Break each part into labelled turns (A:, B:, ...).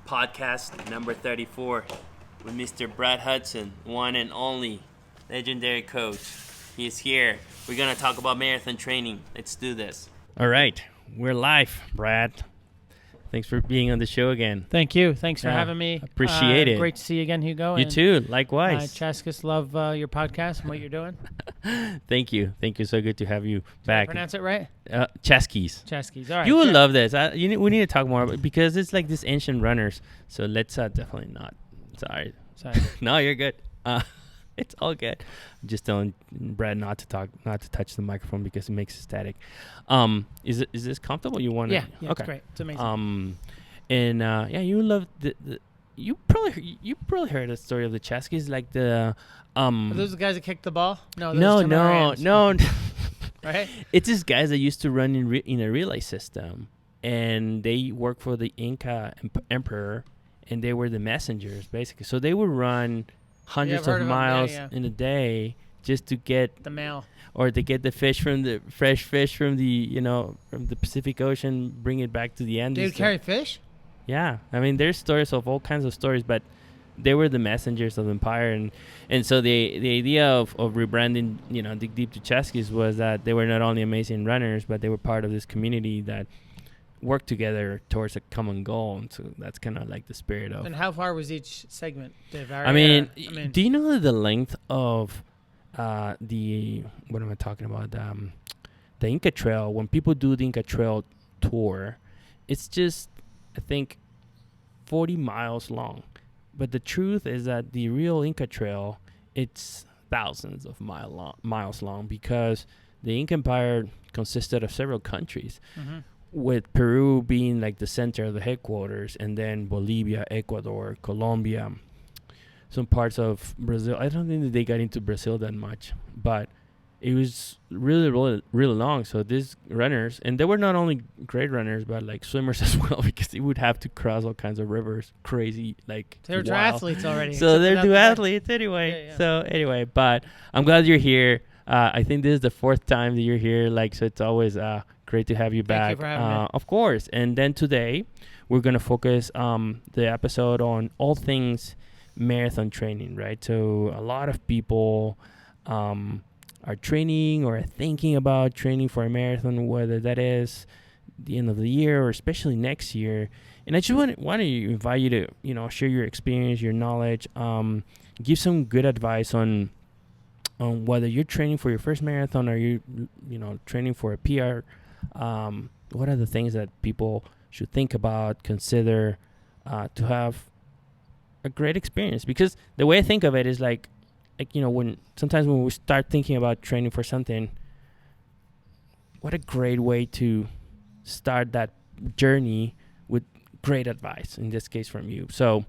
A: podcast number 34 with Mr. Brad Hudson, one and only legendary coach. He's here. We're going to talk about marathon training. Let's do this. All right. We're live, Brad. Thanks for being on the show again.
B: Thank you. Thanks for having me.
A: Appreciate it.
B: Great to see you again, Hugo.
A: You too. Likewise.
B: Chaskus, love your podcast and what you're doing.
A: Thank you. So good to have you back.
B: Did I pronounce it right?
A: Chaskis.
B: Chaskis. All right.
A: You will love this. We need to talk more about, because it's like this ancient runners. So let's definitely not. Sorry. No, you're good. It's all good. I'm just telling Brad not to touch the microphone because it makes it static. Is this comfortable? You want to?
B: Yeah,
A: okay.
B: It's great. It's amazing.
A: You love the you probably heard the story of the Chaskis, like the
B: Are those the guys that kicked the ball? No. Right?
A: It's these guys that used to run in a relay system, and they worked for the Inca emperor, and they were the messengers basically. So they would run hundreds of miles in a day just to get
B: the mail,
A: or to get the fish from the fresh fish from the from the Pacific Ocean, bring it back to the Andes.
B: They would carry fish?
A: Yeah, I mean there's stories of all kinds of stories, but they were the messengers of the empire, and so the idea of rebranding Dig Deep to Chaskis was that they were not only amazing runners, but they were part of this community that work together towards a common goal, and so that's kind of like the spirit of.
B: And how far was each segment? Did it vary?
A: I mean, do you know the length of what am I talking about? The Inca Trail. When people do the Inca Trail tour, it's just, I think, 40 miles long. But the truth is that the real Inca Trail, it's thousands of miles long, because the Inca Empire consisted of several countries. Mm-hmm. With Peru being like the center of the headquarters, and then Bolivia, Ecuador, Colombia, some parts of Brazil. I don't think that they got into Brazil that much, but it was really, really, really long. So these runners, and they were not only great runners, but like swimmers as well, because they would have to cross all kinds of rivers, crazy, like
B: they're duathletes already.
A: So they're duathletes anyway.
B: Yeah.
A: So anyway, but I'm glad you're here. I think this is the fourth time that you're here. Like, so it's always great to have you back.
B: Thank you for having me.
A: Of course. And then today, we're going to focus the episode on all things marathon training, right? So a lot of people are training or are thinking about training for a marathon, whether that is the end of the year or especially next year. And I just want to invite you to, share your experience, your knowledge, give some good advice on whether you're training for your first marathon or you training for a PR. What are the things that people should think about, consider, to have a great experience? Because the way I think of it is like when we start thinking about training for something, what a great way to start that journey with great advice, in this case from you. So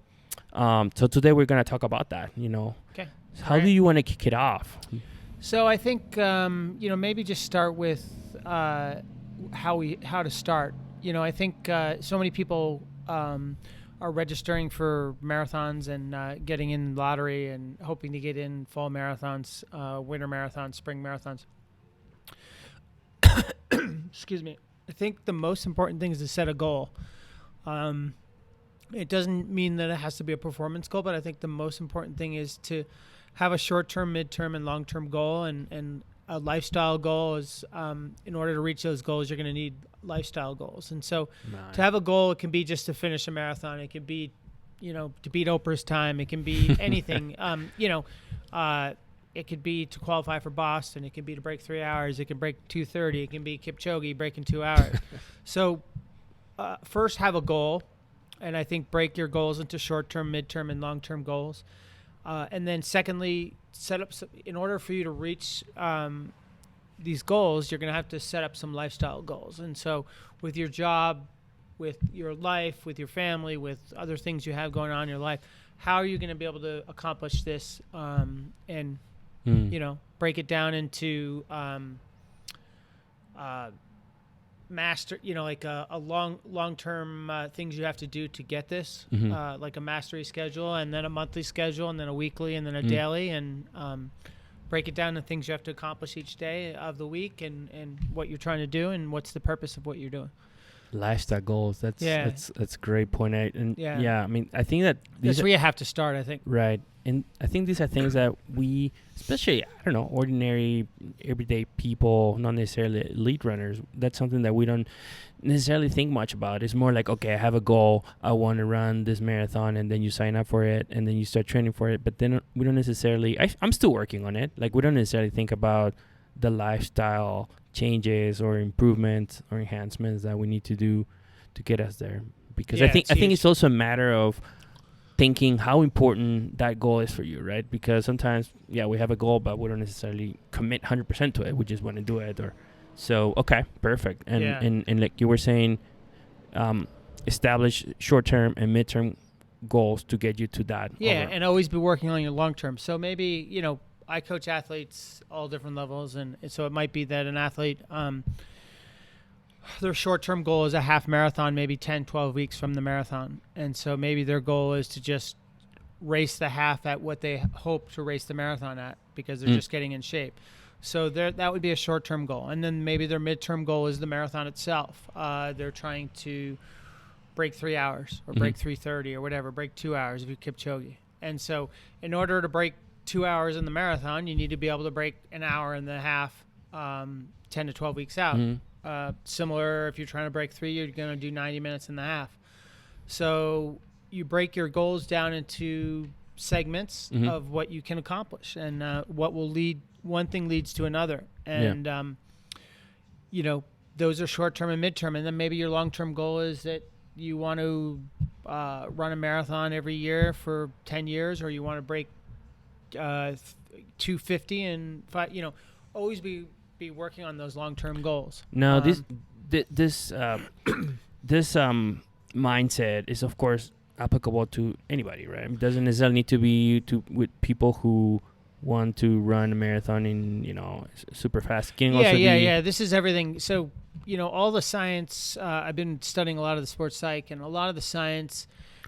A: today we're going to talk about that,
B: Okay.
A: How do you want to kick it off?
B: So I think maybe just start with how to start. I think so many people are registering for marathons and getting in lottery and hoping to get in fall marathons, winter marathons, spring marathons. Excuse me. I think the most important thing is to set a goal. It doesn't mean that it has to be a performance goal, but I think the most important thing is to have a short-term, mid-term, and long-term goal, and a lifestyle goal is, in order to reach those goals, you're going to need lifestyle goals. And so to have a goal, it can be just to finish a marathon. It can be, to beat Oprah's time. It can be anything. It could be to qualify for Boston. It can be to break 3 hours. It can break 2:30. It can be Kipchoge breaking 2 hours. So first have a goal, and I think break your goals into short-term, mid-term, and long-term goals. And then secondly, set up in order for you to reach these goals, you're going to have to set up some lifestyle goals. And so with your job, with your life, with your family, with other things you have going on in your life, how are you going to be able to accomplish this and break it down into master, like a long-term things you have to do to get this, like a mastery schedule, and then a monthly schedule, and then a weekly, and then a daily, and break it down to things you have to accomplish each day of the week, and what you're trying to do, and what's the purpose of what you're doing.
A: Lifestyle goals. That's a great point. I mean, I think that
B: that's where you have to start, I think.
A: Right. And I think these are things that we, especially, I don't know, ordinary, everyday people, not necessarily elite runners, that's something that we don't necessarily think much about. It's more like, okay, I have a goal. I want to run this marathon, and then you sign up for it, and then you start training for it. But then we don't necessarily, I'm still working on it. Like, we don't necessarily think about the lifestyle changes or improvements or enhancements that we need to do to get us there. Because I think it's also a matter of thinking how important that goal is for you, right? Because sometimes, we have a goal, but we don't necessarily commit 100% to it. We just want to do it. Okay, perfect. And like you were saying, establish short-term and mid-term goals to get you to that.
B: Yeah, and always be working on your long-term. So maybe, I coach athletes all different levels, and so it might be that an athlete, their short-term goal is a half marathon, maybe 10, 12 weeks from the marathon. And so maybe their goal is to just race the half at what they hope to race the marathon at, because they're just getting in shape. So that would be a short-term goal. And then maybe their midterm goal is the marathon itself. They're trying to break 3 hours or break 3:30 or whatever, break 2 hours if you Kipchoge. And so in order to break 2 hours in the marathon, you need to be able to break an hour and a half 10 to 12 weeks out. Similar, if you're trying to break 3, you're going to do 90 minutes and a half. So you break your goals down into segments of what you can accomplish, and what will lead. One thing leads to another, and those are short-term and mid-term. And then maybe your long-term goal is that you want to run a marathon every year for 10 years, or you want to break 250 and 5. Always be working on those long-term goals.
A: No, this mindset is, of course, applicable to anybody, right? It doesn't necessarily need to be with people who want to run a marathon in super fast.
B: This is everything. So all the science. I've been studying a lot of the sports psych, and a lot of the science.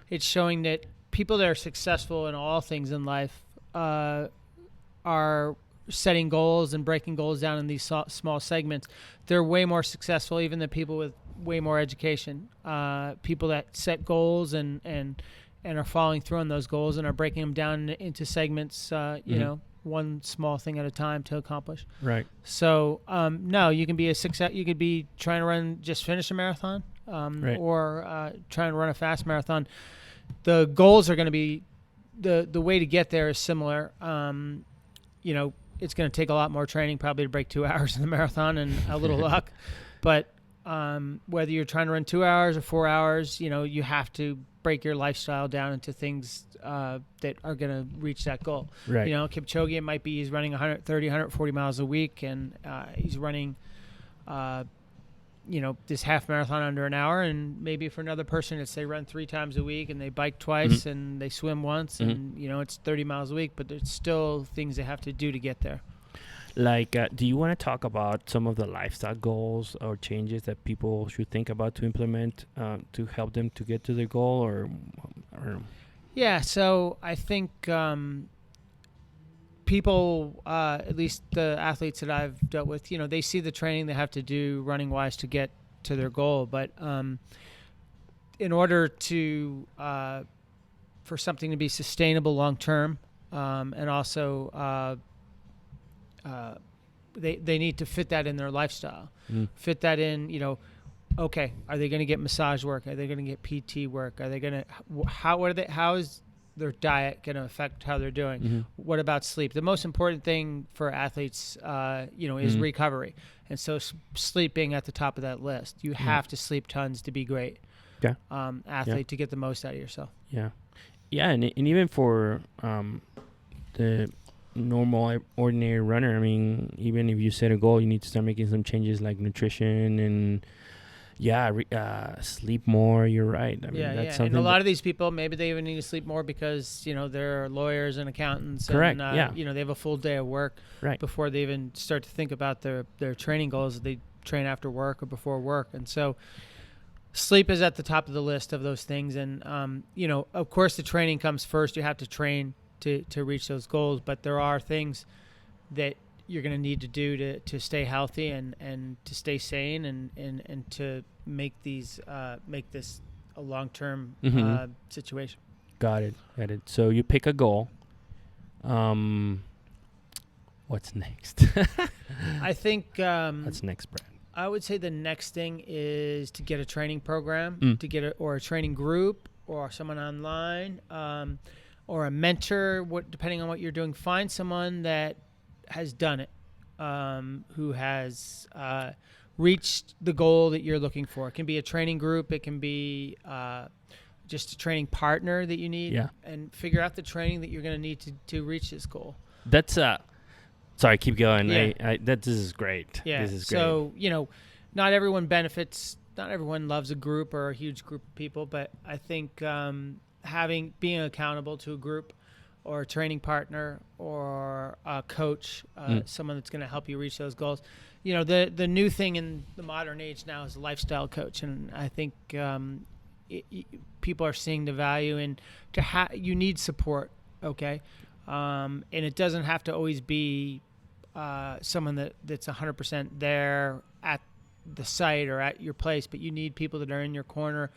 B: It's showing that people that are successful in all things in life are setting goals and breaking goals down in these small segments. They're way more successful even than people with way more education. People that set goals and are following through on those goals and are breaking them down into segments, one small thing at a time to accomplish.
A: Right.
B: So, no, you can be you could be trying to finish a marathon, or trying to run a fast marathon. The goals are going to be, the way to get there is similar. It's going to take a lot more training probably to break 2 hours in the marathon and a little luck. But whether you're trying to run 2 hours or 4 hours, you have to break your lifestyle down into things that are going to reach that goal.
A: Right.
B: Kipchoge, it might be he's running 130, 140 miles a week, and he's running, this half marathon under an hour. And maybe for another person, it's they run 3 times a week and they bike twice and they swim once, and it's 30 miles a week, but there's still things they have to do to get there.
A: Like, do you want to talk about some of the lifestyle goals or changes that people should think about to implement to help them to get to their goal, or?
B: Yeah, so I think people, at least the athletes that I've dealt with, they see the training they have to do running-wise to get to their goal. But in order to for something to be sustainable long-term, and also they need to fit that in their lifestyle. Fit that in, okay, are they going to get massage work? Are they going to get PT work? Are they going to, how is their diet going to affect how they're doing? What about sleep? The most important thing for athletes, is recovery. And so sleep being at the top of that list. You have to sleep tons to be great. Athlete, to get the most out of yourself.
A: Yeah, and even for the normal, ordinary runner, I mean, even if you set a goal, you need to start making some changes like nutrition and sleep more. You're right. I mean, that's something.
B: And a lot of these people, maybe they even need to sleep more because they're lawyers and accountants.
A: Correct.
B: And, they have a full day of work before they even start to think about their training goals. They train after work or before work, and so sleep is at the top of the list of those things. And of course, the training comes first. You have to train to reach those goals, but there are things that you're going to need to do to stay healthy and to stay sane and to make this a long-term situation.
A: Got it. So you pick a goal. What's next?
B: I think
A: What's next, Brad?
B: I would say the next thing is to get a training program, or a training group, or someone online, or a mentor. Depending on what you're doing, find someone that has done it, who has reached the goal that you're looking for. It can be a training group. It can be just a training partner that you need, and figure out the training that you're going to need to reach this goal.
A: That's sorry, keep going.
B: Yeah.
A: This is great.
B: Yeah.
A: This is great.
B: So, not everyone benefits, not everyone loves a group or a huge group of people, but I think being accountable to a group or a training partner or a coach, someone that's going to help you reach those goals. The new thing in the modern age now is a lifestyle coach, and I think people are seeing the value in you need support, okay? And it doesn't have to always be someone that's 100% there at the site or at your place, but you need people that are in your corner.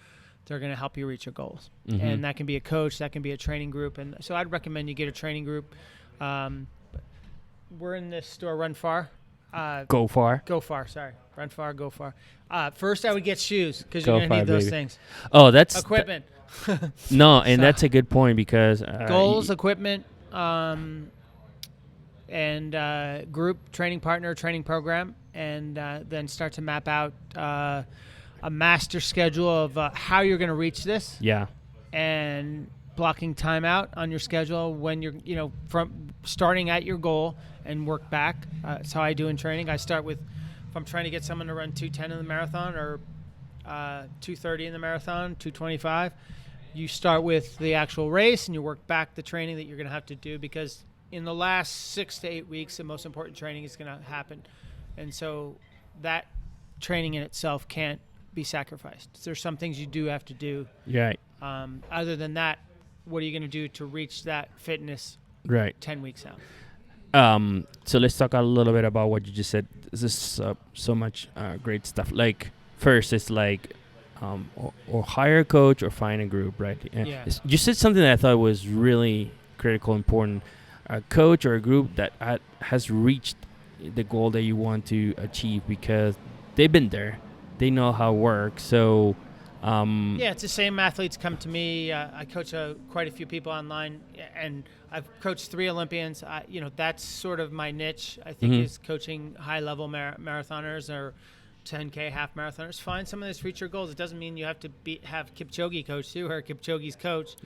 B: They're going to help you reach your goals. And that can be a coach, that can be a training group. And so I'd recommend you get a training group. We're in this store, Run Far.
A: Go far.
B: Go far, sorry. Run Far, Go Far. First, I would get shoes because you're going to need those things.
A: Oh, that's...
B: Equipment.
A: No, and that's a good point because...
B: goals, equipment, and group, training partner, training program, and then start to map out a master schedule of how you're going to reach this. Yeah. And blocking time out on your schedule when you're, from starting at your goal and work back. That's how I do in training. I start with, if I'm trying to get someone to run 2:10 in the marathon or 2:30 in the marathon, 2:25, you start with the actual race and you work back the training that you're going to have to do, because in the last 6 to 8 weeks, the most important training is going to happen. And so that training in itself can't be sacrificed. There's some things you do have to do. Right. Other than that, what are you going to do to reach that fitness 10 weeks out?
A: So let's talk a little bit about what you just said. This is so much great stuff. Like, first, it's like or hire a coach or find a group, right?
B: Yeah.
A: You said something that I thought was really critical, important. A coach or a group that has reached the goal that you want to achieve, because they've been there. They know how it works. So,
B: it's the same athletes come to me. I coach quite a few people online, and I've coached 3 Olympians. That's sort of my niche, I think, is coaching high-level marathoners or 10K half marathoners. Find someone that's reached your goals. It doesn't mean you have to have Kipchoge coach you or Kipchoge's coach,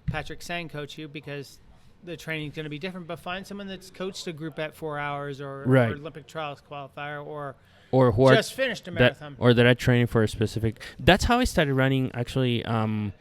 B: Patrick Sang coach you, because the training's going to be different. But find someone that's coached a group at 4 hours or Olympic trials qualifier or who just finished a marathon.
A: Or that are training for a specific... That's how I started running, actually, in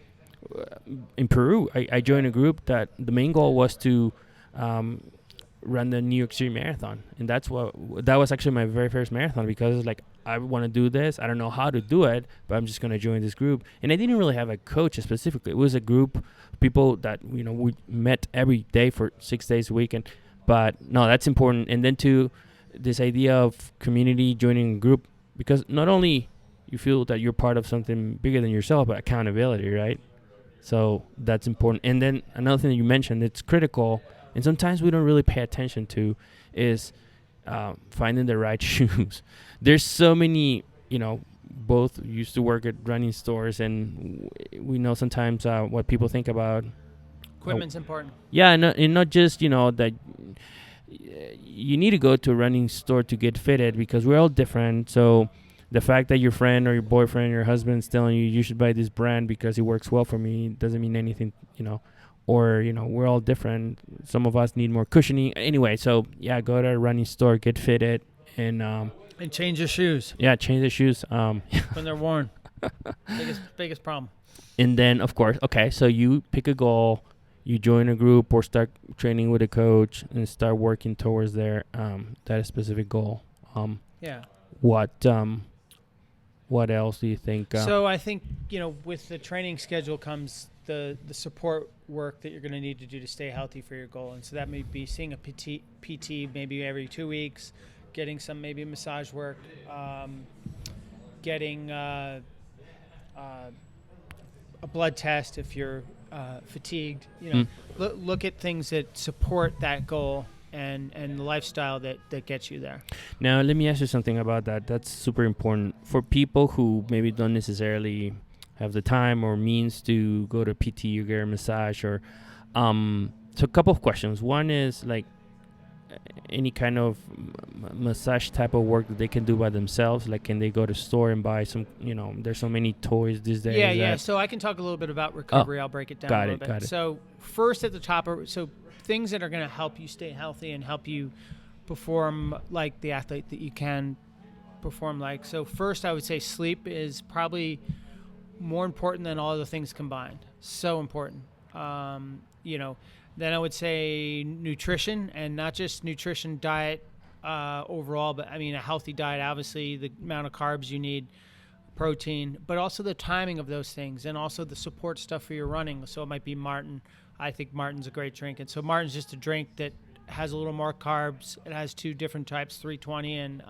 A: Peru. I joined a group that the main goal was to run the New York City Marathon. And that was actually my very first marathon, because it's like, I want to do this. I don't know how to do it, but I'm just going to join this group. And I didn't really have a coach specifically. It was a group of people that, we met every day for 6 days a week. But no, that's important. And then this idea of community, joining a group, because not only you feel that you're part of something bigger than yourself, but accountability, right? So that's important. And then another thing that you mentioned, it's critical, and sometimes we don't really pay attention to, is finding the right shoes. There's so many, both used to work at running stores, and we know sometimes what people think about.
B: Equipment's important.
A: Yeah, and not just, that you need to go to a running store to get fitted, because we're all different. So the fact that your friend or your boyfriend or your husband's telling you should buy this brand because it works well for me doesn't mean anything, or, we're all different. Some of us need more cushioning. Anyway, so go to a running store, get fitted, and
B: change your shoes.
A: Yeah, change the shoes.
B: When they're worn. biggest problem.
A: And then, of course, okay, so you pick a goal, you join a group or start training with a coach and start working towards that specific goal. What else do you think?
B: So I think, with the training schedule comes the support work that you're going to need to do to stay healthy for your goal. And so that may be seeing a PT maybe every 2 weeks, getting some maybe massage work, getting a blood test, if you're fatigued, look at things that support that goal and the lifestyle that gets you there.
A: Now, let me ask you something about that. That's super important for people who maybe don't necessarily have the time or means to go to PT or get a massage or so a couple of questions. One is like any kind of massage type of work that they can do by themselves. Like, can they go to store and buy some, there's so many toys these days.
B: Yeah. So I can talk a little bit about recovery. I'll break it down a little bit.
A: Got it.
B: So first at the top, so things that are going to help you stay healthy and help you perform like the athlete that you can perform like. So first I would say sleep is probably more important than all other things combined. So important. Then I would say nutrition, and not just nutrition, diet overall, but I mean a healthy diet, obviously the amount of carbs you need, protein, but also the timing of those things, and also the support stuff for your running. So it might be Martin. I think Martin's a great drink. And so Martin's just a drink that has a little more carbs. It has two different types, 320 and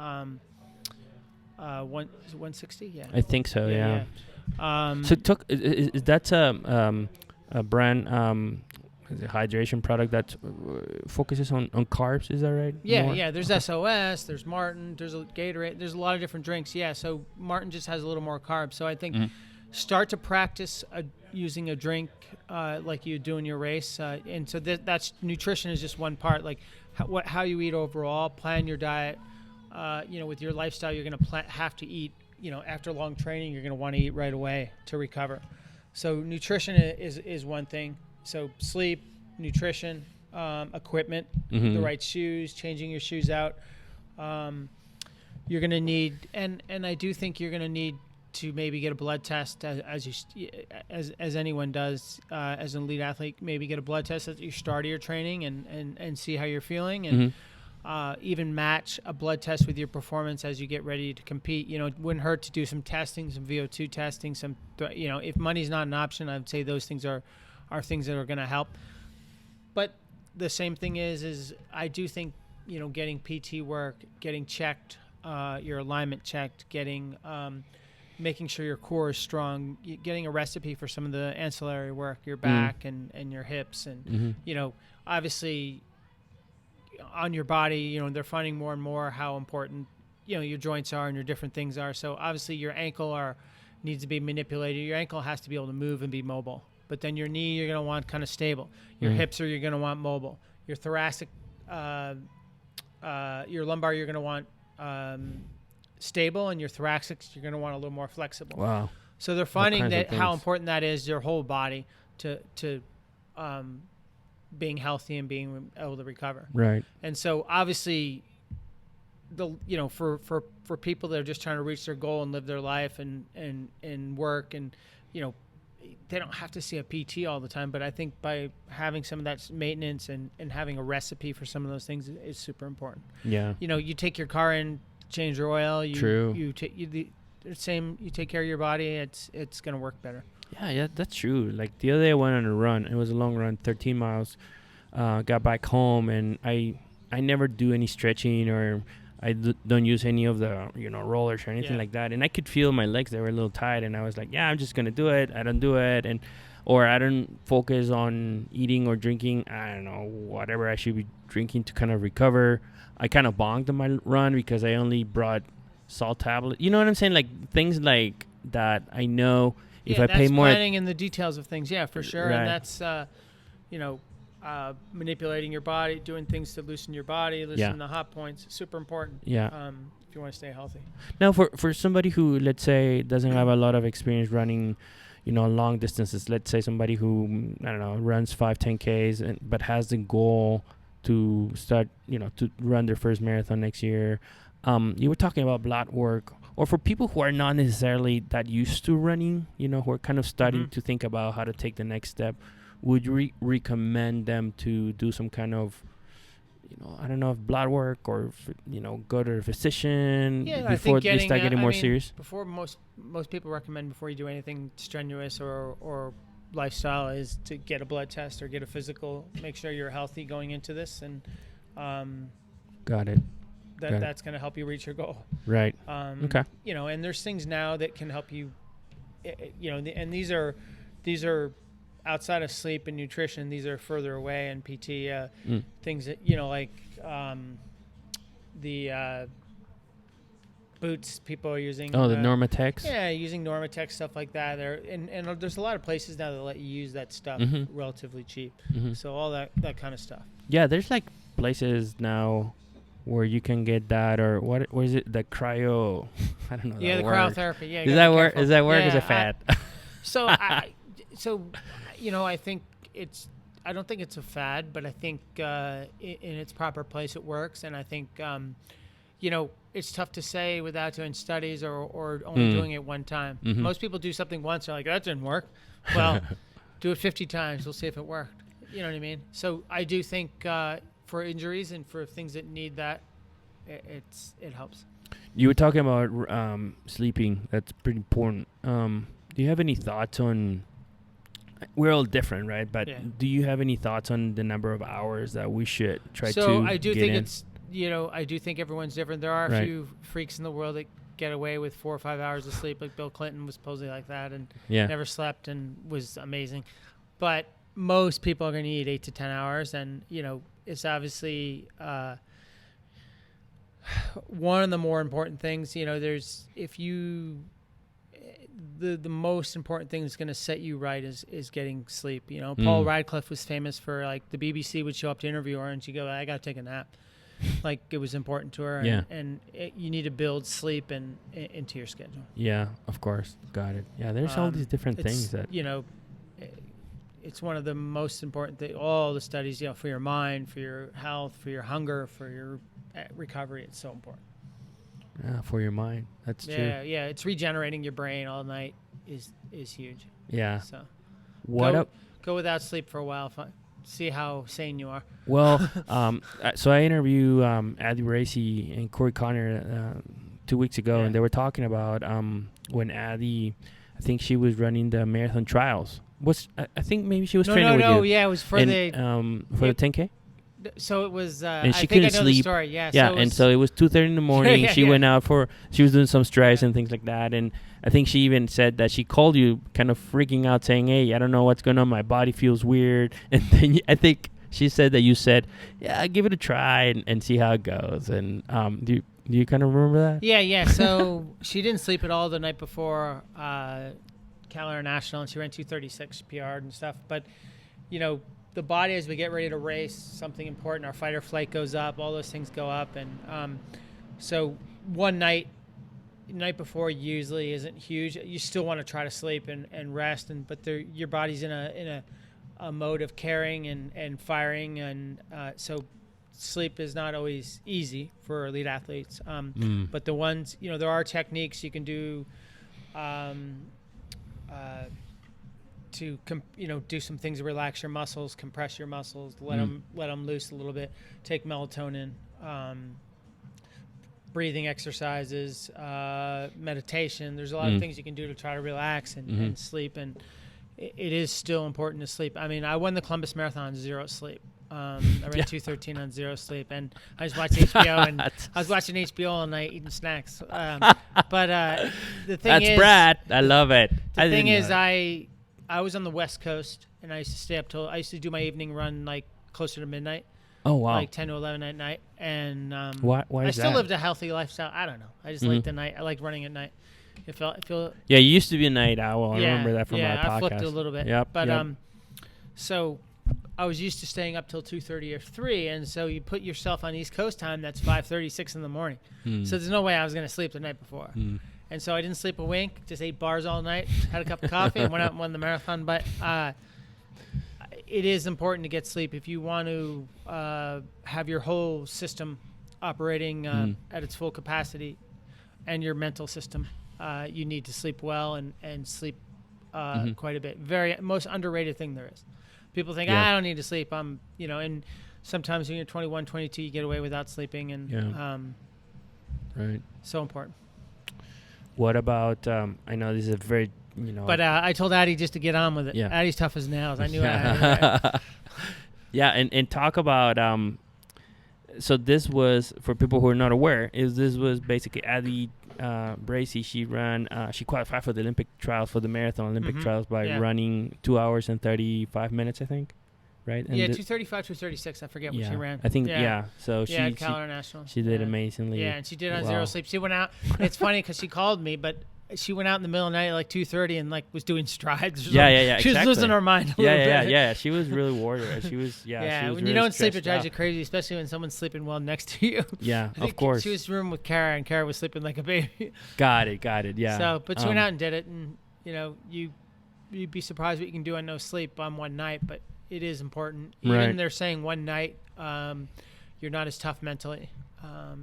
B: 160. Yeah,
A: I think so. Yeah. So is that a brand hydration product that focuses on carbs? Is that right?
B: Yeah. There's SOS. There's Martin. There's a Gatorade. There's a lot of different drinks. Yeah. So Martin just has a little more carbs. So I think start to practice using a drink like you do in your race. And so that's nutrition is just one part. Like how you eat overall. Plan your diet. With your lifestyle, you're going to have to eat. After long training, you're going to want to eat right away to recover. So nutrition is one thing. So sleep, nutrition, equipment, the right shoes, changing your shoes out. You're going to need, and I do think you're going to need to maybe get a blood test as anyone does as an elite athlete. Maybe get a blood test at your start of your training and see how you're feeling, and even match a blood test with your performance as you get ready to compete. It wouldn't hurt to do some testing, some VO2 testing, if money's not an option, I'd say those things are things that are going to help. But the same thing is I do think, getting PT work, getting checked, your alignment checked, getting, making sure your core is strong, getting a recipe for some of the ancillary work, your back and your hips. And, obviously on your body, they're finding more and more how important, your joints are and your different things are. So obviously your ankle needs to be manipulated. Your ankle has to be able to move and be mobile. But then your knee, you're going to want kind of stable. Your hips you're going to want mobile. Your thoracic, your lumbar, you're going to want stable, and your thoracic, you're going to want a little more flexible.
A: Wow.
B: So they're finding that how important that is, your whole body to being healthy and being able to recover.
A: Right.
B: And so obviously, for people that are just trying to reach their goal and live their life and work and they don't have to see a PT all the time, but I think by having some of that maintenance and having a recipe for some of those things is super important.
A: Yeah.
B: You take your car in, change your oil.
A: True.
B: You take care of your body. It's going to work better.
A: Yeah, that's true. Like the other day I went on a run. It was a long run, 13 miles. Got back home and I never do any stretching or I don't use any of the rollers or anything like that, and I could feel my legs, they were a little tight, and I was like, I'm just gonna do it. I don't do it, or I don't focus on eating or drinking, I don't know, whatever I should be drinking to kind of recover. I kind of bonked on my run because I only brought salt tablet, you know what I'm saying, like things like that. I know if I pay more,
B: planning in the details of things, for sure.
A: Right.
B: And that's manipulating your body, doing things to loosen your body, loosen the hot points, super important. If you want to stay healthy.
A: Now, for somebody who, let's say, doesn't have a lot of experience running, long distances, let's say somebody who, I don't know, runs 5-10Ks but has the goal to start, to run their first marathon next year. You were talking about blood work, or for people who are not necessarily that used to running, who are kind of starting to think about how to take the next step. Would you recommend them to do some kind of, I don't know, if blood work or, go to a physician before they start getting more serious?
B: Before most people recommend before you do anything strenuous or lifestyle is to get a blood test or get a physical, make sure you're healthy going into this. And
A: got it.
B: That's going to help you reach your goal.
A: Right. Okay.
B: And there's things now that can help you and these are outside of sleep and nutrition. These are further away in PT things that like the boots people are using.
A: Oh, the Normatex.
B: Yeah, using Normatex, stuff like that. And there's a lot of places now that let you use that stuff relatively cheap. So all that kind of stuff.
A: Yeah, there's like places now where you can get that, or what is it? The cryo. I don't know.
B: Yeah, the cryotherapy. Yeah,
A: Is that work? Is that work?
B: Yeah,
A: Is it fad?
B: I think I don't think it's a fad, but I think in its proper place it works, and I think it's tough to say without doing studies or only doing it one time. Most people do something once, they're like, that didn't work. Well, do it 50 times, we'll see if it worked. You know what I mean? So I do think for injuries and for things that need that, it helps.
A: You were talking about sleeping. That's pretty important. Do you have any thoughts on? We're all different, right? But do you have any thoughts on the number of hours that we should try to?
B: So I do think
A: in?
B: it's I do think everyone's different. There are a few freaks in the world that get away with 4 or 5 hours of sleep, like Bill Clinton was supposedly like that and never slept and was amazing. But most people are going to need 8 to 10 hours, and it's obviously one of the more important things. There's the most important thing that's going to set you right is getting sleep. Paul Radcliffe was famous for, like, the BBC would show up to interview her and she'd go, I got to take a nap. Like, it was important to her. And you need to build sleep into your schedule.
A: Yeah, of course. Got it. Yeah, there's all these different things that
B: it's one of the most important things. All the studies, for your mind, for your health, for your hunger, for your recovery, it's so important.
A: Yeah, for your mind. That's true.
B: Yeah. It's regenerating your brain all night is huge.
A: Yeah.
B: So go without sleep for a while. See how sane you are.
A: Well, so I interviewed Addy Racy and Corey Connor 2 weeks ago, and they were talking about when Addy, I think she was running the marathon trials. I think maybe she was training with you.
B: No, yeah, it was for the
A: 10K.
B: So it was,
A: and she
B: I
A: couldn't
B: think I know
A: sleep.
B: the story. Yeah.
A: So it was 2:30 in the morning. She went out she was doing some strides and things like that. And I think she even said that she called you kind of freaking out, saying, hey, I don't know what's going on. My body feels weird. And then I think she said that you said, yeah, give it a try and see how it goes. And do you kind of remember that?
B: Yeah. So she didn't sleep at all the night before Cal National, and she ran 2:36 PR and stuff. But, the body, as we get ready to race, something important, our fight or flight goes up, all those things go up. And so one night before usually isn't huge. You still want to try to sleep and rest, but your body's in a mode of carrying and firing. And so sleep is not always easy for elite athletes. But the ones, there are techniques you can do to do some things to relax your muscles, compress your muscles, let them loose a little bit, take melatonin, breathing exercises, meditation. There's a lot of things you can do to try to relax and sleep, and it is still important to sleep. I mean, I won the Columbus Marathon on 0 sleep. I ran 2:13 on 0 sleep, and I just watched HBO, and I was watching HBO all night eating snacks. But the thing is,
A: that's Brad. I love it.
B: The thing is, I was on the West Coast, and I used to stay up till I used to do my evening run like closer to midnight.
A: Oh wow!
B: Like 10 to 11 at night, and
A: why
B: I
A: is
B: still
A: that?
B: lived a healthy lifestyle. I don't know. I just liked the night. I liked running at night.
A: Yeah, you used to be a night owl. I remember that from our podcast.
B: I flipped a little bit.
A: Yep.
B: But so I was used to staying up till 2:30 or 3, and so you put yourself on East Coast time. That's 5:30, 6 in the morning. So there's no way I was going to sleep the night before. And so I didn't sleep a wink, just ate bars all night, had a cup of coffee, and went out and won the marathon. But it is important to get sleep if you want to have your whole system operating at its full capacity, and your mental system. You need to sleep well and sleep quite a bit. Most underrated thing there is. People think, I don't need to sleep. And sometimes when you're 21, 22, you get away without sleeping, and
A: right.
B: So important.
A: What about, I know this is a very,
B: But I told Addy just to get on with it.
A: Yeah.
B: Addy's tough as nails. I knew Addy.
A: Yeah, and talk about, so this was, for people who are not aware, this was basically Addy Bracy, she qualified for the Olympic trials, for the Marathon Olympic trials by running 2 hours and 35 minutes, I think. Right? And
B: 2:35, 2:36. I forget what she ran.
A: I think, So
B: she National.
A: She did amazingly.
B: Yeah, and she did on zero sleep. She went out. It's funny because she called me, but she went out in the middle of the night at like 2:30 and like was doing strides. She was losing her mind a little bit.
A: Yeah. She was really warrior. She was, she was
B: when
A: really
B: you don't sleep, it drives
A: out.
B: you crazy, especially when someone's sleeping well next to you.
A: Yeah, of course.
B: She was in a room with Kara, and Kara was sleeping like a baby.
A: Got it. Yeah.
B: So, but she went out and did it, and you'd be surprised what you can do on no sleep on one night, but it is important. Even they're saying one night, you're not as tough mentally.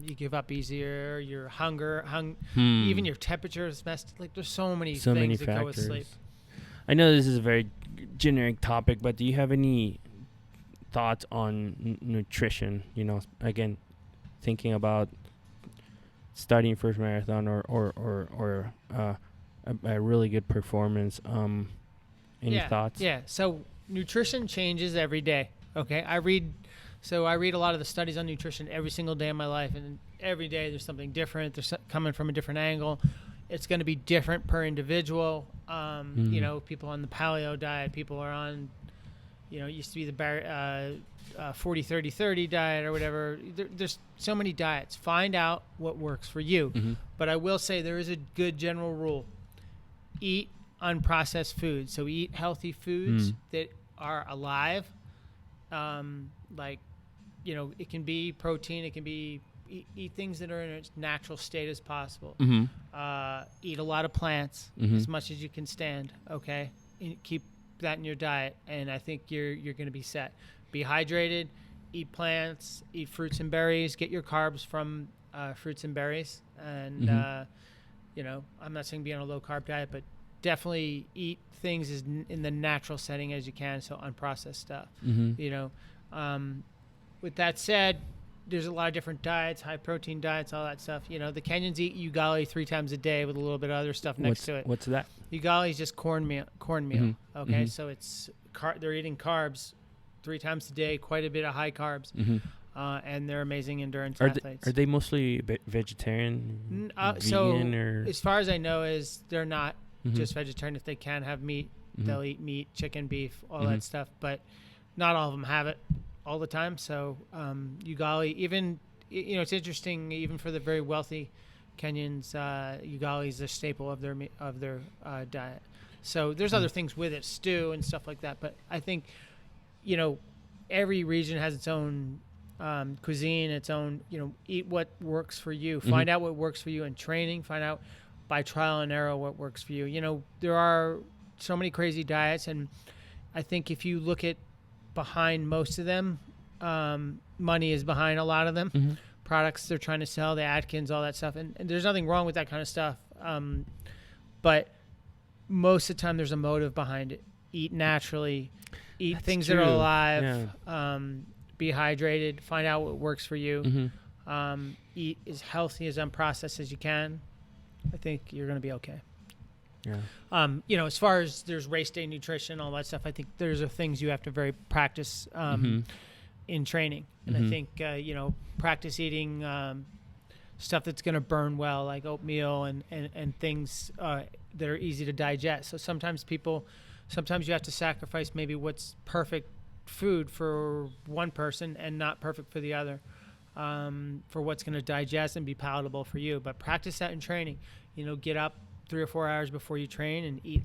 B: You give up easier. Your even your temperature is messed. Like there's so many things that go with sleep.
A: I know this is a very generic topic, but do you have any thoughts on nutrition? Again, thinking about starting first marathon or a really good performance. Any thoughts? Yeah.
B: So nutrition changes every day. Okay, I read a lot of the studies on nutrition every single day of my life, and every day there's something different. They're coming from a different angle. It's going to be different per individual. People on the paleo diet, people are on, it used to be the 40-30-30 diet or whatever. There's so many diets. Find out what works for you. Mm-hmm. But I will say there is a good general rule. Eat unprocessed foods. So eat healthy foods that are alive. It can be protein. It can be eat things that are in its natural state as possible. Mm-hmm. Eat a lot of plants as much as you can stand. Okay, and keep that in your diet, and I think you're going to be set. Be hydrated. Eat plants. Eat fruits and berries. Get your carbs from fruits and berries. And I'm not saying be on a low carb diet, but definitely eat things as in the natural setting as you can. So unprocessed stuff. Mm-hmm. With that said, there's a lot of different diets, high protein diets, all that stuff. The Kenyans eat ugali 3 times a day with a little bit of other stuff next to it.
A: What's that?
B: Ugali is just cornmeal.
A: Mm-hmm.
B: Okay, so it's they're eating carbs 3 times a day, quite a bit of high carbs, and they're amazing endurance athletes.
A: Are they mostly vegetarian, vegan, or?
B: As far as I know, is they're not just vegetarian. If they can have meat, they'll eat meat, chicken, beef, all that stuff. But not all of them have it all the time. So ugali, even it's interesting. Even for the very wealthy Kenyans, ugali is a staple of their diet. So there's other things with it, stew and stuff like that. But I think every region has its own cuisine, its own. Eat what works for you. Find out what works for you in training. Find out by trial and error what works for you. There are so many crazy diets, and I think if you look at behind most of them, money is behind a lot of them. Products they're trying to sell, the Atkins, all that stuff, and there's nothing wrong with that kind of stuff, but most of the time there's a motive behind it. Eat naturally, eat things that are alive, be hydrated, find out what works for you, eat as healthy as unprocessed as you can. I think you're going to be okay. Yeah. As far as there's race day nutrition, all that stuff, I think there's things you have to practice in training. And I think, practice eating stuff that's going to burn well, like oatmeal and things that are easy to digest. So sometimes you have to sacrifice maybe what's perfect food for one person and not perfect for the other, for what's going to digest and be palatable for you. But practice that in training. Get up 3 or 4 hours before you train and eat,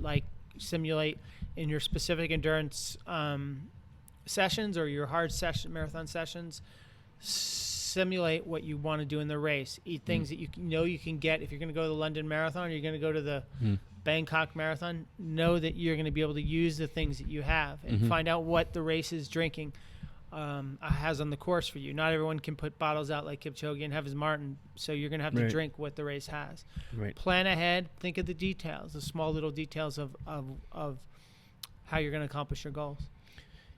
B: simulate in your specific endurance sessions or your hard marathon sessions. Simulate what you want to do in the race. Eat things that you can get. If you're going to go to the London Marathon or you're going to go to the Bangkok Marathon, know that you're going to be able to use the things that you have and find out what the race is drinking has on the course for you. Not everyone can put bottles out like Kipchoge and have his Martin, so you're going to have to drink what the race has. Plan ahead. Think of the details, the small little details of how you're going to accomplish your goals.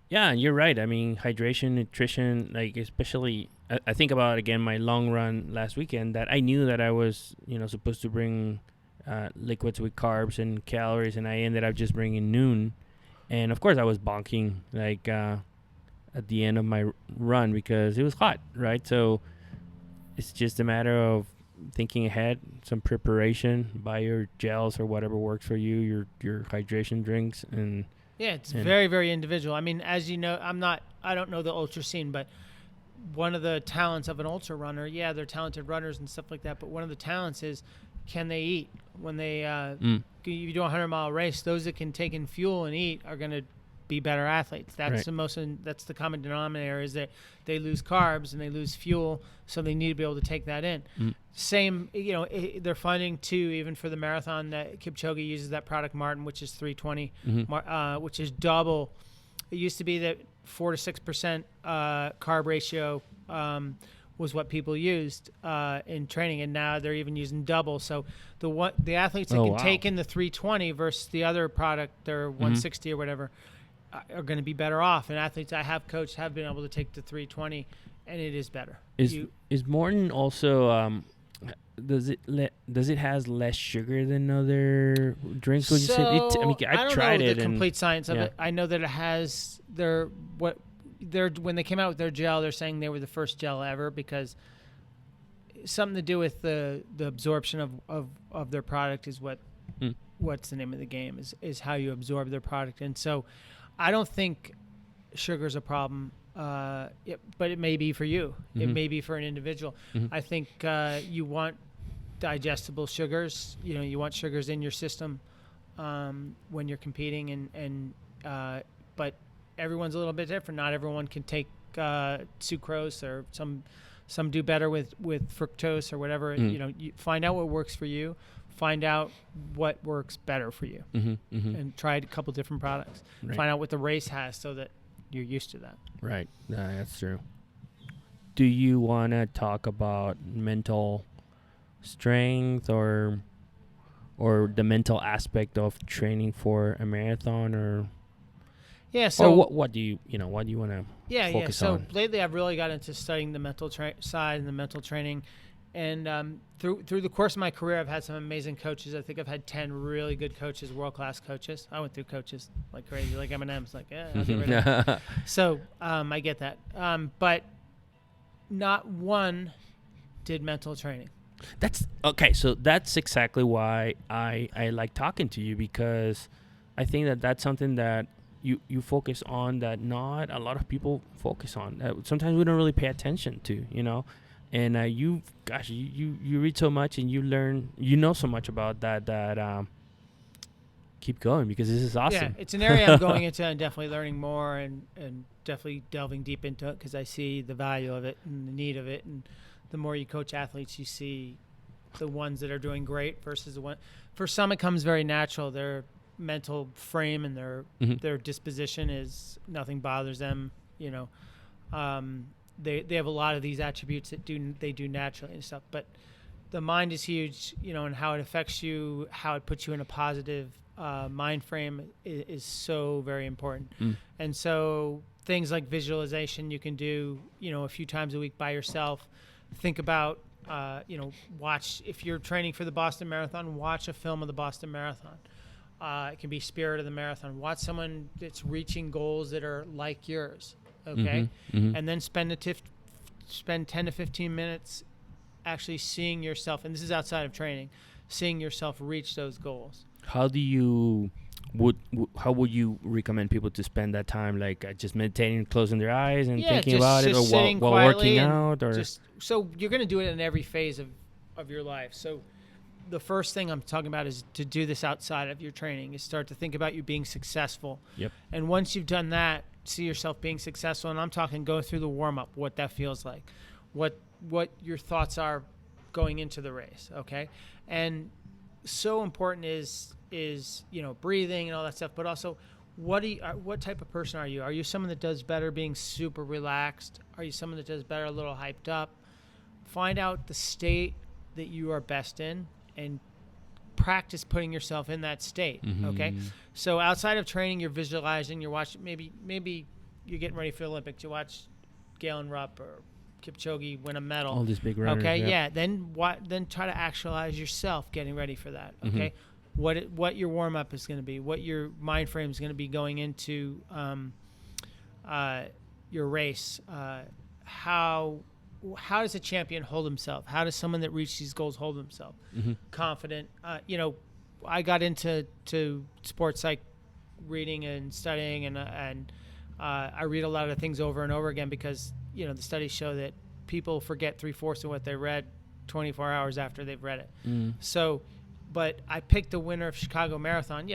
A: Yeah, you're right. I mean, hydration, nutrition, especially, I think about, again, my long run last weekend, that I knew that I was, supposed to bring liquids with carbs and calories, and I ended up just bringing noon. And, of course, I was bonking, at the end of my run because it was hot, right? So it's just a matter of thinking ahead, some preparation, buy your gels or whatever works for you, your hydration drinks, and
B: yeah, it's very, very individual. I mean, as you know, I don't know the ultra scene, but one of the talents of an ultra runner, yeah, they're talented runners and stuff like that, but one of the talents is, can they eat? When they you do a 100-mile race, those that can take in fuel and eat are going to be better athletes. That's right. That's the common denominator, is that they lose carbs and they lose fuel, so they need to be able to take that in. Same, they're finding too, even for the marathon, that Kipchoge uses that product Martin, which is 320, which is double. It used to be that 4 to 6% carb ratio was what people used in training, and now they're even using double. So the athletes that can take in the 320 versus the other product, their 160 or whatever, are going to be better off. And athletes I have coached have been able to take the 320, and it is better.
A: Is Morton also does it has less sugar than other drinks? Would you say? I
B: don't
A: tried
B: know
A: it.
B: The complete science of it. I know that it has when they came out with their gel, they're saying they were the first gel ever, because something to do with the absorption of their product is what's the name of the game, is how you absorb their product. And so I don't think sugar's a problem, but it may be for you. It may be for an individual. I think you want digestible sugars. You want sugars in your system when you're competing, but everyone's a little bit different. Not everyone can take sucrose, or some do better with fructose or whatever. You find out what works for you. Find out what works better for you, and try a couple different products. Right. Find out what the race has, so that you're used to that.
A: Right. That's true. Do you want to talk about mental strength or the mental aspect of training for a marathon, or? Yeah. So what do you want to focus on?
B: So lately, I've really got into studying the mental side and the mental training. And through the course of my career, I've had some amazing coaches. I think I've had 10 really good coaches, world-class coaches. I went through coaches like crazy, like Eminem's, like, yeah, I'll get rid of them. So I get that. But not one did mental training.
A: That's okay. So that's exactly why I like talking to you, because I think that's something that you focus on that not a lot of people focus on. Sometimes we don't really pay attention to, And you read so much and you learn, so much about that keep going, because this is awesome.
B: Yeah, it's an area I'm going into and definitely learning more and definitely delving deep into it, because I see the value of it and the need of it. And the more you coach athletes, you see the ones that are doing great versus the one. For some, it comes very natural. Their mental frame and their disposition is nothing bothers them. They have a lot of these attributes that they do naturally and stuff, but the mind is huge, and how it affects you, how it puts you in a positive mind frame is so very important. And so things like visualization you can do, a few times a week by yourself. Think about, watch, if you're training for the Boston Marathon, watch a film of the Boston Marathon. It can be Spirit of the Marathon. Watch someone that's reaching goals that are like yours. Okay, and then spend 10 to 15 minutes actually seeing yourself, and this is outside of training, seeing yourself reach those goals.
A: How would you recommend people to spend that time? Like just meditating, closing their eyes, and thinking about it, or while working out, or
B: so you're going to do it in every phase of your life. So the first thing I'm talking about is to do this outside of your training, is start to think about you being successful. Yep. And once you've done that, see yourself being successful. And I'm talking go through the warm-up, what that feels like, what your thoughts are going into the race. Okay. And so important is breathing and all that stuff, but also what type of person are you? Are you someone that does better being super relaxed? Are you someone that does better a little hyped up? Find out the state that you are best in and practice putting yourself in that state. Okay. So outside of training, you're visualizing, you're watching, maybe you're getting ready for the Olympics. You watch Galen Rupp or Kipchoge win a medal.
A: All these big runners.
B: Okay. Yeah. Then try to actualize yourself getting ready for that. Okay. What your warm up is going to be, what your mind frame is going to be going into your race, how how does a champion hold himself? How does someone that reaches these goals hold himself? Confident. I got into sports psych reading and studying, and I read a lot of things over and over again because, the studies show that people forget 3/4 of what they read 24 hours after they've read it. So, but I picked the winner of Chicago Marathon.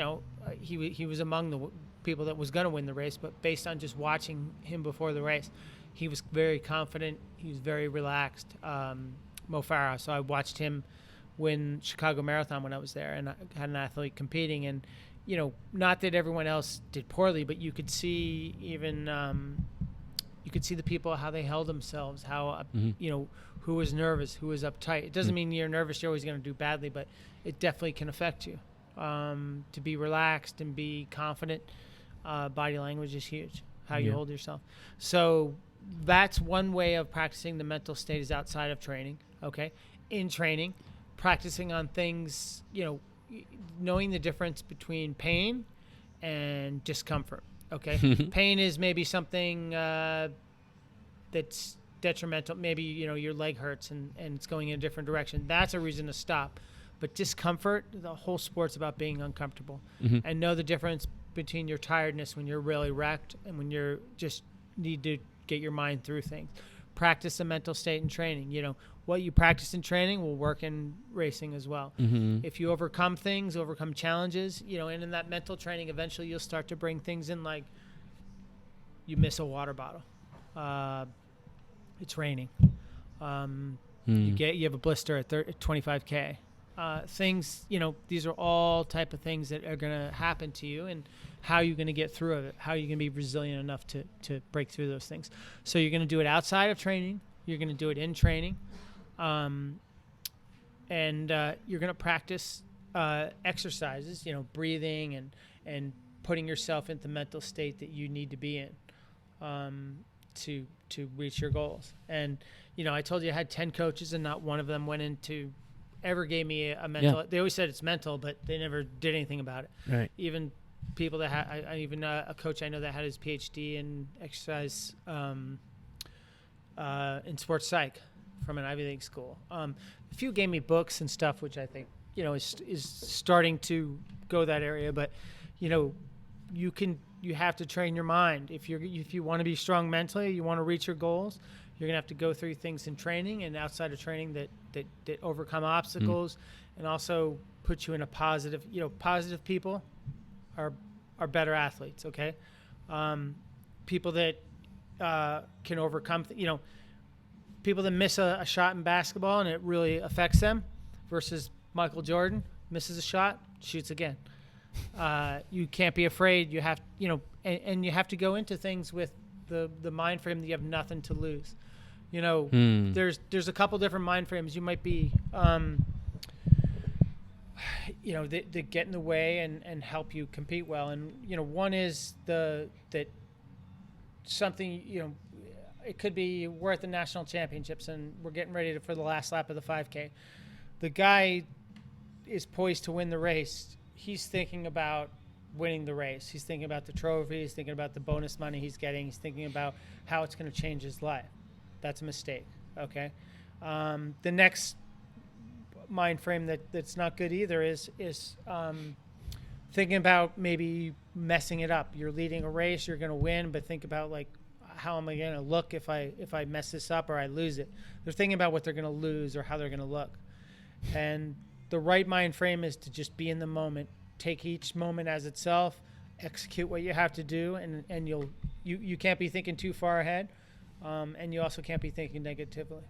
B: He was among the people that was going to win the race, but based on just watching him before the race, he was very confident. He was very relaxed. Mo Farah. So I watched him win Chicago Marathon when I was there, and I had an athlete competing. And, not that everyone else did poorly, but you could see even the people, how they held themselves, how, who was nervous, who was uptight. It doesn't mean you're nervous, you're always going to do badly, but it definitely can affect you. To be relaxed and be confident, body language is huge, how you hold yourself. So that's one way of practicing the mental state is outside of training, okay? In training, practicing on things, knowing the difference between pain and discomfort, okay? Pain is maybe something that's detrimental. Maybe, your leg hurts and it's going in a different direction. That's a reason to stop. But discomfort, the whole sport's about being uncomfortable. And know the difference between your tiredness when you're really wrecked and when you're just need to get your mind through things. Practice the mental state in training. What you practice in training will work in racing as well. If you overcome things, overcome challenges, and in that mental training, eventually you'll start to bring things in like you miss a water bottle. It's raining. You have a blister at 25K. Things, these are all type of things that are going to happen to you, and how you're going to get through it, how you're going to be resilient enough to break through those things. So you're going to do it outside of training. You're going to do it in training. And you're going to practice exercises, breathing and putting yourself into the mental state that you need to be in to reach your goals. And, I told you I had 10 coaches, and not one of them ever gave me a mental. They always said it's mental, but they never did anything about it. Right. Even people that had, a coach I know that had his PhD in exercise in sports psych from an Ivy League school. A few gave me books and stuff, which I think is starting to go that area. But you have to train your mind. If you want to be strong mentally, you want to reach your goals, you're gonna have to go through things in training and outside of training that overcome obstacles and also put you in a positive. Positive people are better athletes. Okay, people that can overcome. People that miss a shot in basketball and it really affects them, versus Michael Jordan misses a shot, shoots again. You can't be afraid. You have and you have to go into things with the mind frame that you have nothing to lose. There's a couple different mind frames. You might be, that get in the way and help you compete well. And, one is that something, it could be we're at the national championships and we're getting ready for the last lap of the 5K. The guy is poised to win the race. He's thinking about winning the race. He's thinking about the trophy. He's thinking about the bonus money he's getting. He's thinking about how it's going to change his life. That's a mistake. Okay. The next mind frame that's not good either is thinking about maybe messing it up. You're leading a race. You're going to win, but think about like, how am I going to look if I mess this up or I lose it? They're thinking about what they're going to lose or how they're going to look. And the right mind frame is to just be in the moment. Take each moment as itself, execute what you have to do, and you can't be thinking too far ahead, and you also can't be thinking negatively.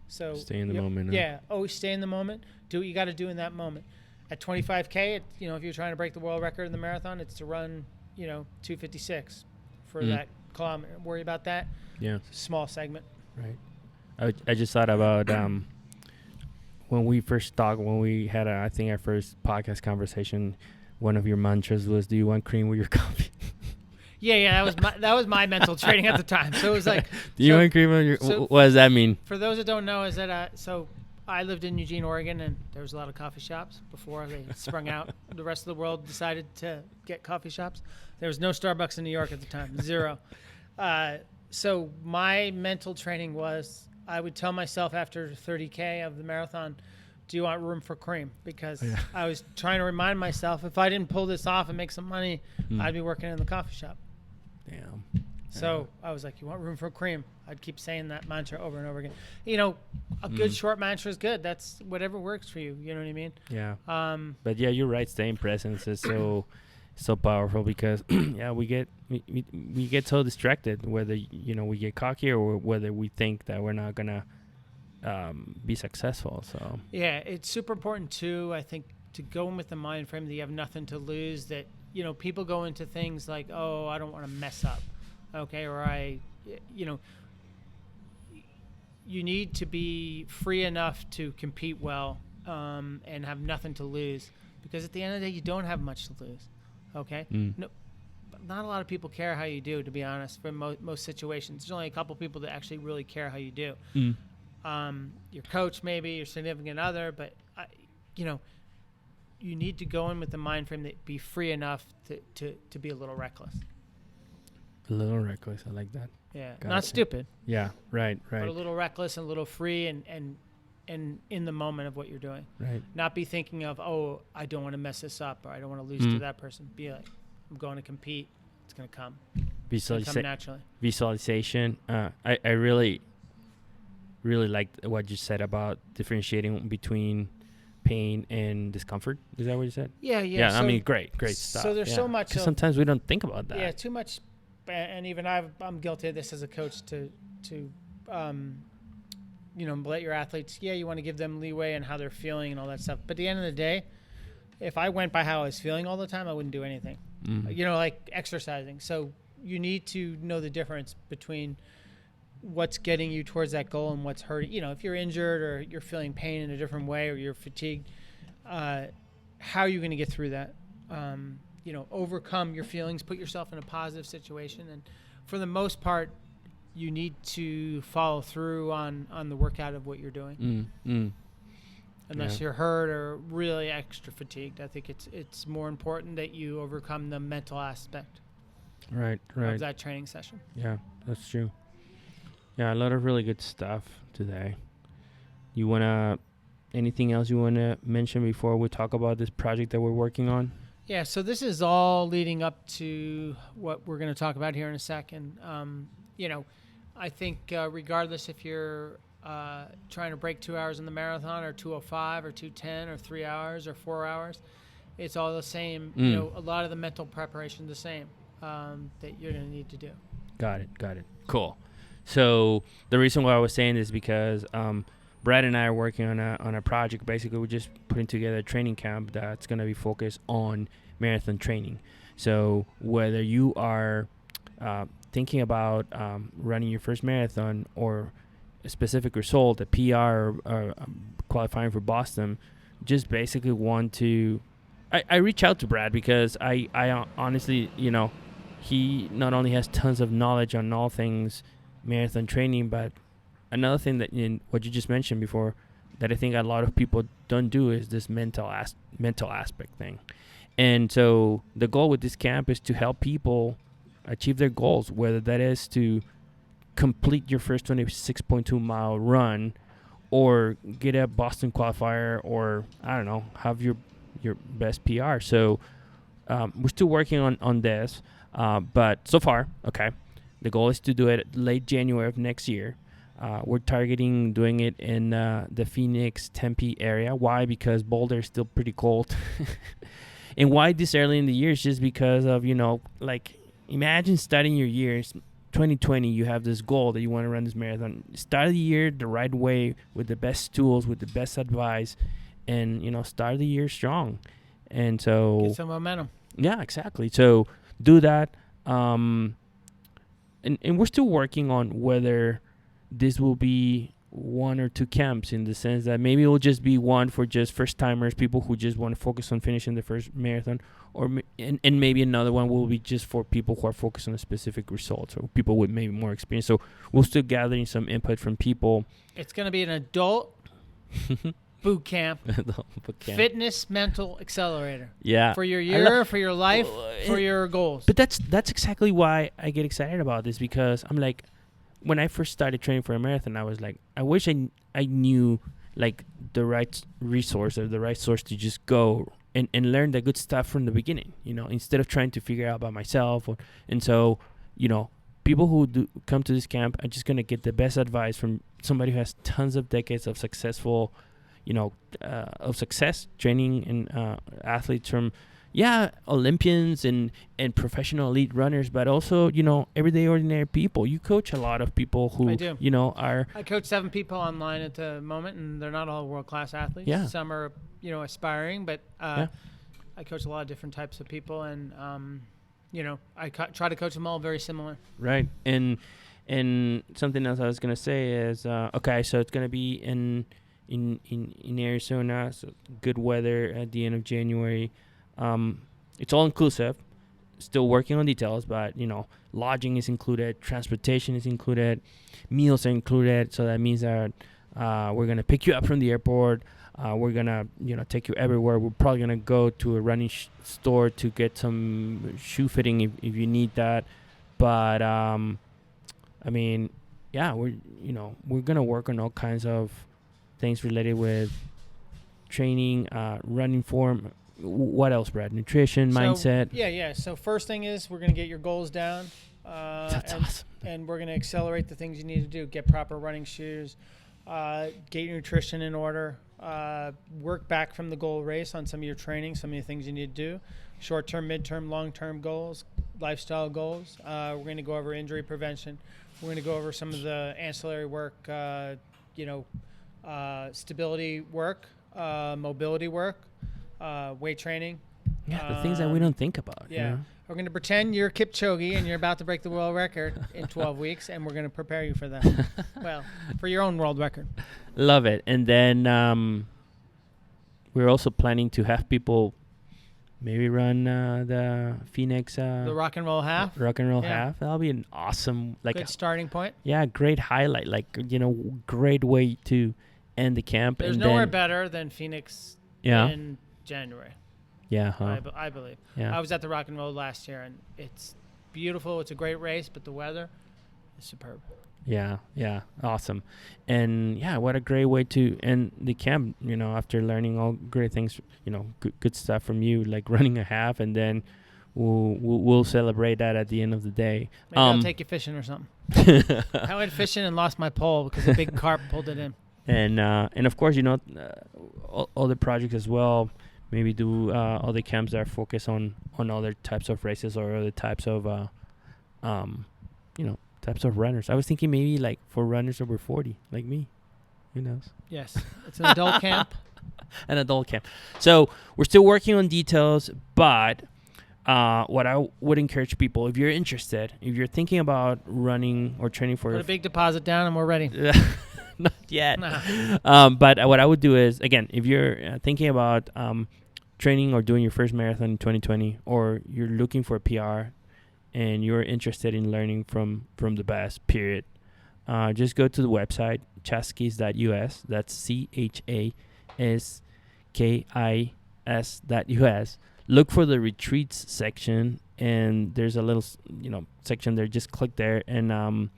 B: So
A: stay in the moment.
B: Yeah, always stay in the moment. Do what you got to do in that moment. At 25K, if you're trying to break the world record in the marathon, it's to run 2:56 for that kilometer. Worry about that.
A: Yeah,
B: small segment.
A: Right. I just thought about when we first talked, when we had I think our first podcast conversation, one of your mantras was, "Do you want cream with your coffee?"
B: Yeah, that was my mental training at the time. So it was like,
A: "Do you want cream with your?" What does that mean?
B: For those that don't know, is that so I lived in Eugene, Oregon, and there was a lot of coffee shops before they sprung out. The rest of the world decided to get coffee shops. There was no Starbucks in New York at the time, zero. So my mental training was I would tell myself after 30K of the marathon, do you want room for cream? Because I was trying to remind myself, if I didn't pull this off and make some money, I'd be working in the coffee shop.
A: Damn.
B: So I was like, you want room for cream? I'd keep saying that mantra over and over again. You know, a good short mantra is good. That's whatever works for you. You know what I mean?
A: Yeah. But yeah, you're right. Staying present is so powerful because we get so distracted, whether we get cocky or whether we think that we're not gonna be successful. So
B: yeah, it's super important too, I think, to go in with the mind frame that you have nothing to lose. That people go into things like, oh, I don't want to mess up, okay, or you need to be free enough to compete well and have nothing to lose, because at the end of the day, you don't have much to lose. Okay. No, not a lot of people care how you do, to be honest. For most situations, there's only a couple people that actually really care how you do. Your coach, maybe your significant other, but you need to go in with the mind frame that be free enough to be a little reckless.
A: A little reckless, I like that.
B: Yeah, not stupid.
A: Yeah, right.
B: But a little reckless and a little free and in the moment of what you're doing.
A: Right.
B: Not be thinking of, oh, I don't want to mess this up, or I don't want to lose to that person. Be like, I'm going to compete. It's going to come. It's going to come naturally.
A: Visualization. I really liked what you said about differentiating between pain and discomfort. Is that what you said?
B: Yeah.
A: Yeah,
B: So,
A: I mean, great stuff.
B: So there's so much.
A: 'Cause sometimes we don't think about that.
B: Yeah, too much. And even I'm guilty of this as a coach to let your athletes, you want to give them leeway and how they're feeling and all that stuff. But at the end of the day, if I went by how I was feeling all the time, I wouldn't do anything. Like exercising. So you need to know the difference between what's getting you towards that goal and what's hurting. If you're injured or you're feeling pain in a different way or you're fatigued, how are you going to get through that? Overcome your feelings, put yourself in a positive situation. And for the most part, you need to follow through on the workout of what you're doing. Unless you're hurt or really extra fatigued. I think it's more important that you overcome the mental aspect of that training session.
A: Yeah, that's true. Yeah, a lot of really good stuff today. Anything else you want to mention before we talk about this project that we're working on?
B: Yeah, so this is all leading up to what we're going to talk about here in a second. I think regardless if you're trying to break 2 hours in the marathon or 2:05 or 2:10 or 3 hours or 4 hours, it's all the same. A lot of the mental preparation the same that you're going to need to do.
A: Got it. Cool. So the reason why I was saying this is because Brad and I are working on a project. Basically, we're just putting together a training camp that's going to be focused on marathon training. So whether you are thinking about running your first marathon or a specific result, a PR or qualifying for Boston, just basically want to... I reach out to Brad because I honestly, he not only has tons of knowledge on all things marathon training, but another thing that in what you just mentioned before that I think a lot of people don't do is this mental aspect thing. And so the goal with this camp is to help people achieve their goals, whether that is to complete your first 26.2 mile run or get a Boston qualifier or, I don't know, have your best PR. So we're still working on this, but so far, okay, the goal is to do it late January of next year. We're targeting doing it in the Phoenix, Tempe area. Why? Because Boulder is still pretty cold. And why this early in the year is just because of, imagine starting your year, 2020, you have this goal that you want to run this marathon. Start the year the right way with the best tools, with the best advice, and, start the year strong. And so...
B: get some momentum.
A: Yeah, exactly. So do that. And we're still working on whether this will be one or two camps, in the sense that maybe it will just be one for just first timers, people who just want to focus on finishing the first marathon, or and maybe another one will be just for people who are focused on a specific result, or people with maybe more experience. So we're still gathering some input from people.
B: It's going to be an adult boot camp, fitness mental accelerator.
A: Yeah,
B: for your year, for your life, for your goals.
A: But that's exactly why I get excited about this, because I'm like, when I first started training for a marathon, I was like, I wish I knew like the right resource or the right source to just go and learn the good stuff from the beginning, instead of trying to figure out by myself. And so, people who do come to this camp are just going to get the best advice from somebody who has tons of decades of successful, of success training and athletes from, Olympians and professional elite runners, but also, everyday ordinary people. You coach a lot of people who,
B: I do.
A: Are...
B: I coach 7 people online at the moment, and they're not all world-class athletes.
A: Yeah.
B: Some are, aspiring, but I coach a lot of different types of people, and, I try to coach them all very similar.
A: Right. And something else I was going to say is, okay, so it's going to be in Arizona, so good weather at the end of January. It's all inclusive, still working on details, but lodging is included, transportation is included, meals are included. So that means that we're gonna pick you up from the airport. We're gonna take you everywhere. We're probably gonna go to a running store to get some shoe fitting if you need that. But we're gonna work on all kinds of things related with training, running form. What else, Brad? Nutrition, mindset.
B: Yeah. So first thing is we're going to get your goals down.
A: That's awesome.
B: And we're going to accelerate the things you need to do. Get proper running shoes. Get your nutrition in order. Work back from the goal race on some of your training, some of the things you need to do. Short-term, mid-term, long-term goals, lifestyle goals. We're going to go over injury prevention. We're going to go over some of the ancillary work, stability work, mobility work. Weight training.
A: Yeah, the things that we don't think about.
B: Yeah. We're going to pretend you're Kipchoge and you're about to break the world record in 12 weeks, and we're going to prepare you for that. Well, for your own world record.
A: Love it. And then we're also planning to have people maybe run the Phoenix.
B: The rock and roll half.
A: Half. That'll be an awesome,
B: good starting point.
A: Yeah, great highlight. Great way to end the camp.
B: There's nowhere better than Phoenix. In January.
A: Yeah, huh?
B: I believe.
A: Yeah.
B: I was at the Rock and Roll last year, and it's beautiful. It's a great race, but the weather is superb.
A: Yeah, awesome. And what a great way to end the camp, after learning all great things, good stuff from you, like running a half, and then we'll celebrate that at the end of the day.
B: Maybe I'll take you fishing or something. I went fishing and lost my pole because a big carp pulled it in.
A: And of course, other projects as well. Maybe do other camps that are focused on other types of races or other types of types of runners. I was thinking maybe like for runners over 40, like me. Who knows?
B: Yes, it's an adult camp.
A: An adult camp. So we're still working on details, but what I would encourage people, if you're interested, if you're thinking about running or training for...
B: Put a big deposit down and we're ready.
A: Not yet.
B: Nah.
A: But what I would do is, again, if you're thinking about training or doing your first marathon in 2020, or you're looking for a PR and you're interested in learning from the best, period, just go to the website, chaskis.us. That's CHASKIS.us. Look for the retreats section, and there's a little, section there. Just click there and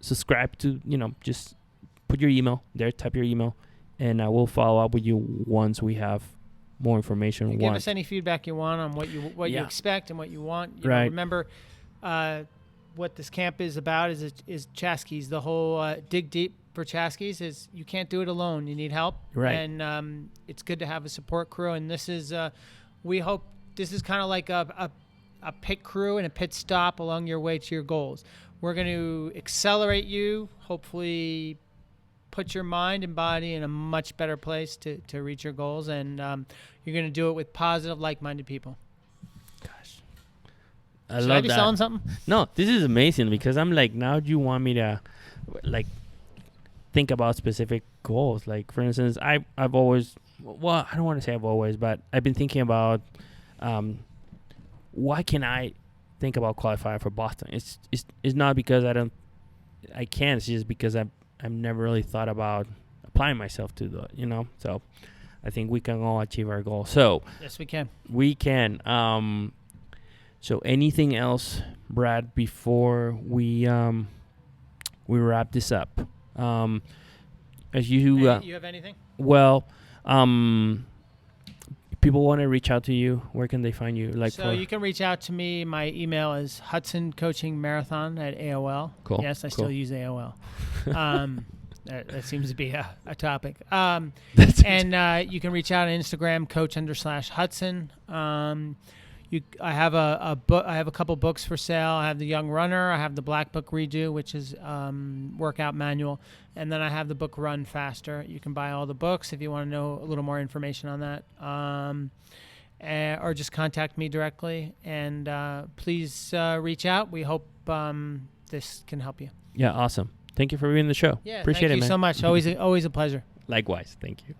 A: subscribe to, just put your email there, type your email, and we'll follow up with you once we have more information.
B: Give us any feedback you want on what you expect and what you want. You know, remember, what this camp is about is Chaskis. The whole dig deep for Chaskis is you can't do it alone. You need help.
A: Right.
B: And it's good to have a support crew. And this is, we hope this is kind of like a pit crew and a pit stop along your way to your goals. We're going to accelerate you, hopefully put your mind and body in a much better place to reach your goals. And you're going to do it with positive, like-minded people.
A: Gosh.
B: Should I be selling something?
A: No, this is amazing because I'm like, now you want me to like think about specific goals. Like, for instance, I've always, well, I don't want to say I've always, but I've been thinking about why can I think about qualifying for Boston? It's not because I can't. It's just because I've never really thought about applying myself to the, so I think we can all achieve our goal. So
B: yes, we can.
A: We can. So anything else, Brad, before we we wrap this up. As you,
B: you have anything?
A: well, people want to reach out to you. Where can they find you?
B: So you can reach out to me. My email is hudsoncoachingmarathon@AOL.
A: Cool.
B: Yes, I still use AOL. That seems to be a topic. And you can reach out on Instagram, coach_Hudson. I have a book. I have a couple books for sale. I have the Young Runner. I have the Black Book Redo, which is workout manual, and then I have the book Run Faster. You can buy all the books if you want to know a little more information on that, or just contact me directly. And please reach out. We hope this can help you.
A: Yeah, awesome. Thank you for being on the show.
B: Yeah,
A: Appreciate it, man.
B: Thank you so much. Always a pleasure.
A: Likewise. Thank you.